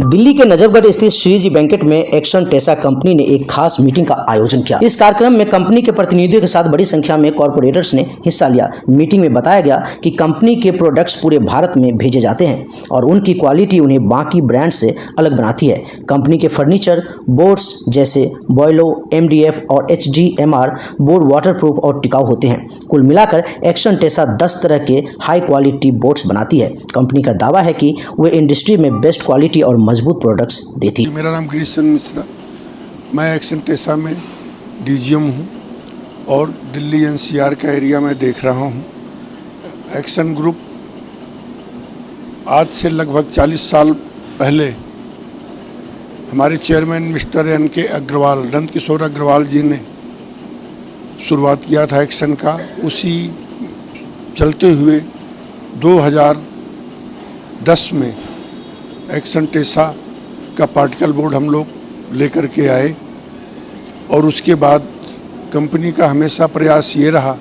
दिल्ली के नजफगढ़ स्थित श्रीजी बैंकेट में एक्शन टेसा कंपनी ने एक खास मीटिंग का आयोजन किया। इस कार्यक्रम में कंपनी के प्रतिनिधियों के साथ बड़ी संख्या में कॉर्पोरेटर्स ने हिस्सा लिया। मीटिंग में बताया गया कि कंपनी के प्रोडक्ट्स पूरे भारत में भेजे जाते हैं और उनकी क्वालिटी उन्हें बाकी ब्रांड से अलग बनाती है। कंपनी के फर्नीचर बोर्ड्स जैसे बॉयलो, MDF और HDMR बोर्ड वाटरप्रूफ और टिकाऊ होते हैं। कुल मिलाकर एक्शन टेसा 10 तरह के हाई क्वालिटी बोर्ड्स बनाती है। कंपनी का दावा है कि वे इंडस्ट्री में बेस्ट क्वालिटी और मजबूत प्रोडक्ट्स देती है। मेरा नाम गिरीश चंद्र मिश्रा, मैं एक्शन टेसा में DGM हूँ और दिल्ली NCR का एरिया में देख रहा हूँ। एक्शन ग्रुप आज से लगभग 40 साल पहले हमारे chairman mister NK Agarwal, Nandkishore Agarwal ji ने शुरुआत किया था एक्शन का। उसी चलते हुए 2010 में एक्शन टेसा का पार्टिकल बोर्ड हम लोग लेकर के आए और उसके बाद कंपनी का हमेशा प्रयास ये रहा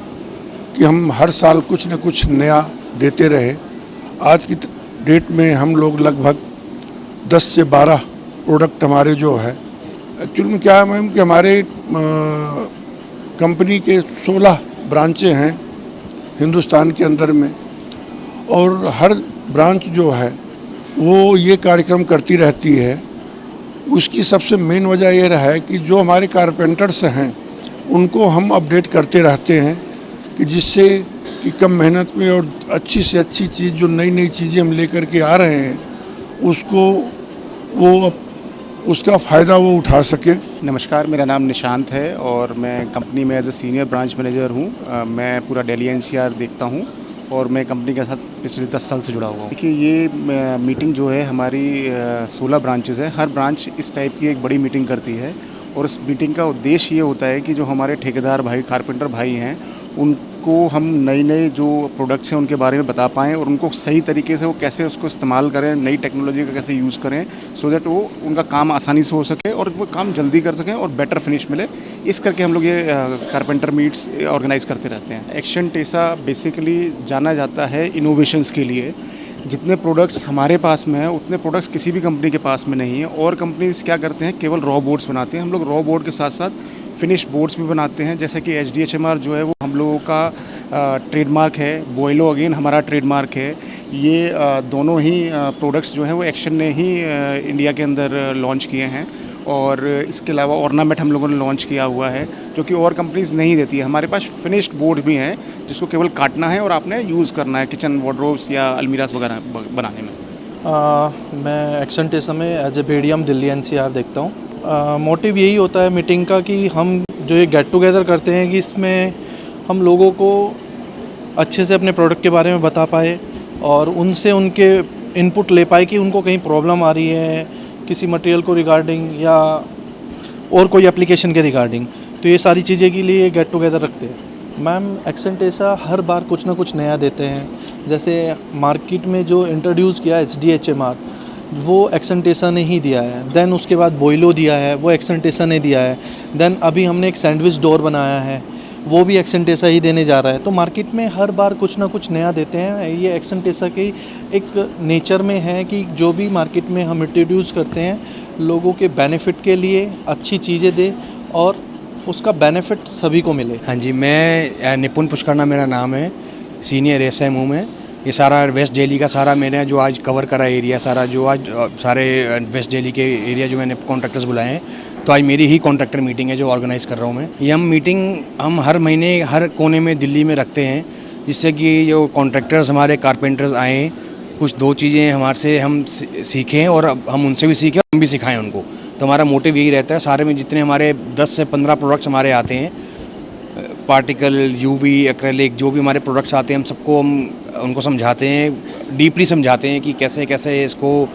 कि हम हर साल कुछ न कुछ नया देते रहे। आज की डेट में हम लोग लगभग 10 से 12 प्रोडक्ट हमारे जो है, एक्चुअल में क्या है मैम कि हमारे कंपनी के 16 ब्रांचें हैं हिंदुस्तान के अंदर में और हर ब्रांच जो है वो ये कार्यक्रम करती रहती है। उसकी सबसे मेन वजह ये रहा है कि जो हमारे कारपेंटर्स हैं उनको हम अपडेट करते रहते हैं कि जिससे कि कम मेहनत में और अच्छी से अच्छी चीज़, जो नई नई चीज़ें हम लेकर के आ रहे हैं उसको वो उसका फ़ायदा वो उठा सके। नमस्कार, मेरा नाम निशांत है और मैं कंपनी में as a senior branch manager हूँ। मैं पूरा दिल्ली NCR देखता हूँ और मैं कंपनी के साथ पिछले 10 साल से जुड़ा हुआ हूँ। देखिए, ये मीटिंग जो है हमारी 16 ब्रांचेज़ हैं। हर ब्रांच इस टाइप की एक बड़ी मीटिंग करती है और इस मीटिंग का उद्देश्य ये होता है कि जो हमारे ठेकेदार भाई, कारपेंटर भाई हैं, उनको हम नई नई जो प्रोडक्ट्स हैं उनके बारे में बता पाएँ और उनको सही तरीके से वो कैसे उसको इस्तेमाल करें, नई टेक्नोलॉजी का कैसे यूज़ करें, सो दैट वो उनका काम आसानी से हो सके और वो काम जल्दी कर सकें और बेटर फिनिश मिले। इस करके हम लोग ये कारपेंटर मीट्स ऑर्गेनाइज करते रहते हैं। एक्शन टेसा बेसिकली जाना जाता है इनोवेशंस के लिए। जितने प्रोडक्ट्स हमारे पास में हैं उतने प्रोडक्ट्स किसी भी कंपनी के पास में नहीं है। और कंपनीज क्या करते हैं, केवल रॉ बोर्ड्स बनाते हैं। हम लोग रॉ बोर्ड के साथ साथ फिनिश बोर्ड्स भी बनाते हैं, जैसे कि HDHMR जो है वो हम लोगों का ट्रेडमार्क है। बॉयलो अगेन हमारा ट्रेडमार्क है। ये दोनों ही प्रोडक्ट्स जो हैं वो एक्शन ने ही इंडिया के अंदर लॉन्च किए हैं। और इसके अलावा ऑर्नामेंट हम लोगों ने लॉन्च किया हुआ है जो कि और कंपनीज नहीं देती है। हमारे पास फिनिश्ड बोर्ड भी हैं जिसको केवल काटना है और आपने यूज़ करना है किचन वार्डरोब्स या अलमीरास वगैरह बनाने में। मैं एक्शन टेसा में as a BDM Delhi NCR देखता हूँ। मोटिव यही होता है मीटिंग का कि हम जो ये गेट टुगेदर करते हैं कि इसमें हम लोगों को अच्छे से अपने प्रोडक्ट के बारे में बता पाए और उनसे उनके इनपुट ले पाए कि उनको कहीं प्रॉब्लम आ रही है किसी मटेरियल को रिगार्डिंग या और कोई एप्लीकेशन के रिगार्डिंग, तो ये सारी चीज़ें के लिए गेट टुगेदर रखते हैं। मैम, एक्शन टेसा हर बार कुछ ना कुछ नया देते हैं। जैसे मार्केट में जो इंट्रोड्यूस किया HDHMR वो एक्शन टेसा ने ही दिया है। देन उसके बाद बॉयलो दिया है, वो एक्शन टेसा ने दिया है। देन अभी हमने एक सैंडविच डोर बनाया है, वो भी एक्शन टेसा ही देने जा रहा है। तो मार्केट में हर बार कुछ ना कुछ नया देते हैं। ये एक्शन टेसा की एक नेचर में है कि जो भी मार्केट में हम इंट्रोड्यूस करते हैं लोगों के बेनिफिट के लिए अच्छी चीज़ें दे और उसका बेनिफिट सभी को मिले। हाँ जी, मैं निपुण पुष्करना मेरा नाम है, सीनियर SM हूँ मैं। ये सारा वेस्ट दिल्ली का सारा मैंने जो आज कवर करा एरिया, सारा जो आज सारे वेस्ट दिल्ली के एरिया जो मैंने कॉन्ट्रैक्टर्स बुलाए हैं, तो आज मेरी ही कॉन्ट्रैक्टर मीटिंग है जो ऑर्गेनाइज़ कर रहा हूँ मैं। ये हम हर महीने हर कोने में दिल्ली में रखते हैं जिससे कि जो कॉन्ट्रैक्टर्स हमारे कारपेंटर्स आएँ, कुछ 2 चीज़ें हमारे से हम सीखें और हम उनसे भी सीखें, हम भी सिखाएँ उनको। तो हमारा मोटिव यही रहता है। सारे में जितने हमारे 10 से 15 प्रोडक्ट्स हमारे आते हैं, पार्टिकल, UV, एक्रेलिक, जो भी हमारे प्रोडक्ट्स आते हैं, हम सबको उनको समझाते हैं, डीपली समझाते हैं कि कैसे कैसे इसको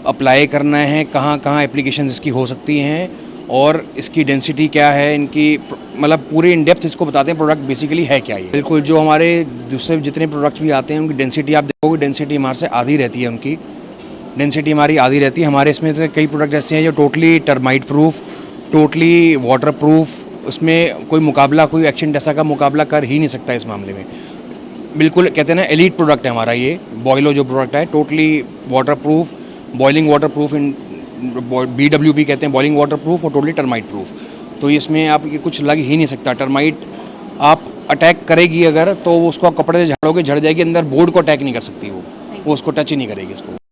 अप्लाई करना है, कहाँ कहाँ एप्लीकेशन इसकी हो सकती हैं और इसकी डेंसिटी क्या है, इनकी मतलब पूरे इन डेप्थ इसको बताते हैं प्रोडक्ट बेसिकली है क्या ये। बिल्कुल, जो हमारे दूसरे जितने प्रोडक्ट्स भी आते हैं उनकी डेंसिटी आप देखोगे, डेंसिटी हमारे से आधी रहती है। उनकी डेंसिटी हमारी आधी रहती है। हमारे इसमें से कई प्रोडक्ट ऐसे हैं जो totally termite proof, totally water proof, उसमें कोई मुकाबला, कोई एक्शन टेसा का मुकाबला कर ही नहीं सकता इस मामले में। बिल्कुल कहते हैं ना, एलीट प्रोडक्ट है हमारा ये बॉयलो जो प्रोडक्ट है, totally water proof, boiling water proof in BWP कहते हैं, बॉइलिंग वाटर प्रूफ, और टोटली टर्माइट प्रूफ। तो इसमें आप ये कुछ लग ही नहीं सकता। टर्माइट आप अटैक करेगी अगर, तो उसको आप कपड़े से झाड़ोगे, झड़ जाएगी, अंदर बोर्ड को अटैक नहीं कर सकती वो उसको टच ही नहीं करेगी इसको।